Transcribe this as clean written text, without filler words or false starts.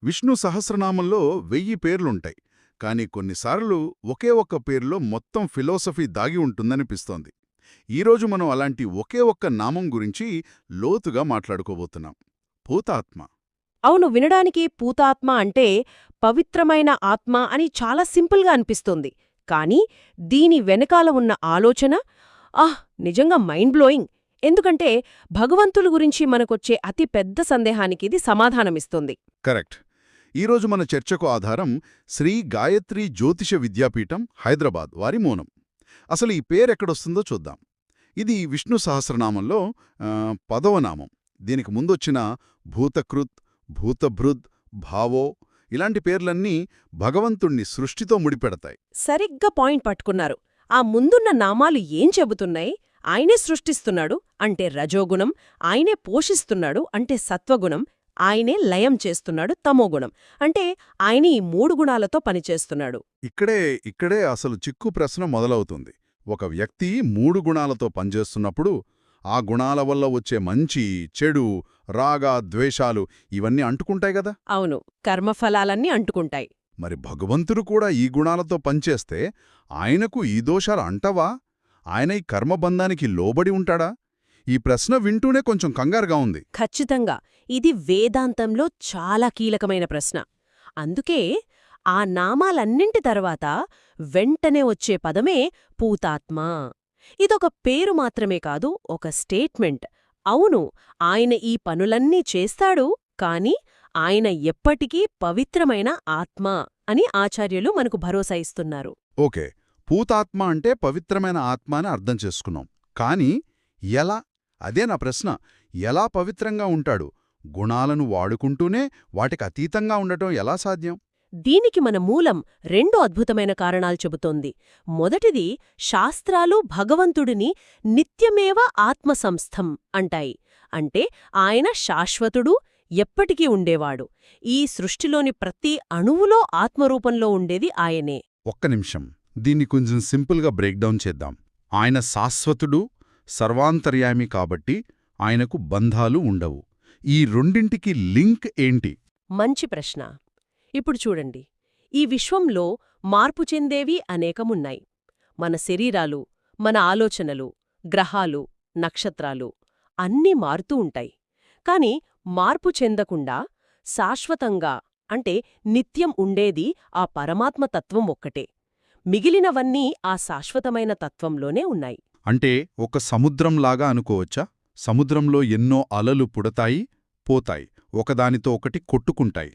విష్ణు సహస్రనామంలో 1000 పేర్లుంటాయి. కానీ కొన్నిసార్లు ఒకే ఒక్క పేరులో మొత్తం ఫిలాసఫీ దాగి ఉంటుందనిపిస్తోంది. ఈరోజు మనం అలాంటి ఒకే ఒక్క నామం గురించి లోతుగా మాట్లాడుకోబోతున్నాం. భూతాత్మ. అవును, వినడానికి పూతాత్మ అంటే పవిత్రమైన ఆత్మ అని చాలా సింపుల్గా అనిపిస్తుంది. కానీ దీని వెనకాల ఉన్న ఆలోచన నిజంగా మైండ్ బ్లోయింగ్. ఎందుకంటే భగవంతుల గురించి మనకొచ్చే అతి పెద్ద సందేహానికి ఇది సమాధానమిస్తుంది. కరెక్ట్. ఈరోజు మన చర్చకు ఆధారం శ్రీ గాయత్రి జ్యోతిష విద్యాపీఠం, హైదరాబాద్ వారి మౌనం. అసలు ఈ పేరెక్కడొస్తుందో చూద్దాం. ఇది విష్ణు సహస్రనామంలో 10వ నామం. దీనికి ముందొచ్చిన భూతకృత్, భూతభృద్, భావో ఇలాంటి పేర్లన్నీ భగవంతుణ్ణి సృష్టితో ముడిపెడతాయి. సరిగ్గా పాయింట్ పట్టుకున్నారు. ఆ ముందున్న నామాలు ఏం చెబుతున్నాయి? ఆయనే సృష్టిస్తున్నాడు అంటే రజోగుణం, ఆయనే పోషిస్తున్నాడు అంటే సత్వగుణం, ఆయనే లయం చేస్తున్నాడు తమోగుణం అంటే ఆయన ఈ 3 గుణాలతో పనిచేస్తున్నాడు. ఇక్కడే అసలు చిక్కు ప్రశ్న మొదలవుతుంది. ఒక వ్యక్తి 3 గుణాలతో పనిచేస్తున్నప్పుడు ఆ గుణాల వల్ల వచ్చే మంచి, చెడు, రాగ, ద్వేషాలు ఇవన్నీ అంటుకుంటాయి గదా. అవును, కర్మఫలాలన్నీ అంటుకుంటాయి. మరి భగవంతుడు కూడా ఈ గుణాలతో పనిచేస్తే ఆయనకు ఈ దోషాలు అంటవా? ఆయన ఈ కర్మబంధానికి లోబడి ఉంటాడా? ఈ ప్రశ్న వింటూనే కొంచెం కంగారుగా ఉంది. ఖచ్చితంగా ఇది వేదాంతంలో చాలా కీలకమైన ప్రశ్న. అందుకే ఆ నామాలన్నింటి తర్వాత వెంటనే వచ్చే పదమే పూతాత్మ. ఇదొక పేరు మాత్రమే కాదు, ఒక స్టేట్మెంట్. అవును, ఆయన ఈ పనులన్నీ చేస్తాడు, కాని ఆయన ఎప్పటికీ పవిత్రమైన ఆత్మ అని ఆచార్యులు మనకు భరోసా ఇస్తున్నారు. ఓకే, పూతాత్మ అంటే పవిత్రమైన ఆత్మ అని అర్థం చేసుకున్నాం. కానీ ఎలా? అదే నా ప్రశ్న. ఎలా పవిత్రంగా ఉంటాడు? గుణాలను వాడుకుంటూనే వాటికి అతీతంగా ఉండటం ఎలా సాధ్యం? దీనికి మన మూలం 2 అద్భుతమైన కారణాలు చెబుతోంది. మొదటిది, శాస్త్రాలు భగవంతుడిని నిత్యమేవ ఆత్మసంస్థం అంటాయి. అంటే ఆయన శాశ్వతుడు, ఎప్పటికీ ఉండేవాడు. ఈ సృష్టిలోని ప్రతి అణువులో ఆత్మరూపంలో ఉండేది ఆయనే. ఒక్క నిమిషం, దీన్ని కొంచెం సింపుల్గా బ్రేక్డౌన్ చేద్దాం. ఆయన శాశ్వతుడు, సర్వాంతర్యామి కాబట్టి ఆయనకు బంధాలు ఉండవు. ఈ రెండింటికి లింక్ ఏంటి? మంచి ప్రశ్న. ఇప్పుడు చూడండి, ఈ విశ్వంలో మార్పు చెందేవి అనేకమున్నాయి. మన శరీరాలు, మన ఆలోచనలు, గ్రహాలు, నక్షత్రాలు అన్నీ మారుతూ ఉంటాయి. కాని మార్పు చెందకుండా శాశ్వతంగా అంటే నిత్యం ఉండేది ఆ పరమాత్మ తత్వం ఒక్కటే. మిగిలినవన్నీ ఆ శాశ్వతమైన తత్వంలోనే ఉన్నాయి. అంటే ఒక సముద్రంలాగా అనుకోవచ్చా? సముద్రంలో ఎన్నో అలలు పుడతాయి, పోతాయి, ఒకదానితో ఒకటి కొట్టుకుంటాయి.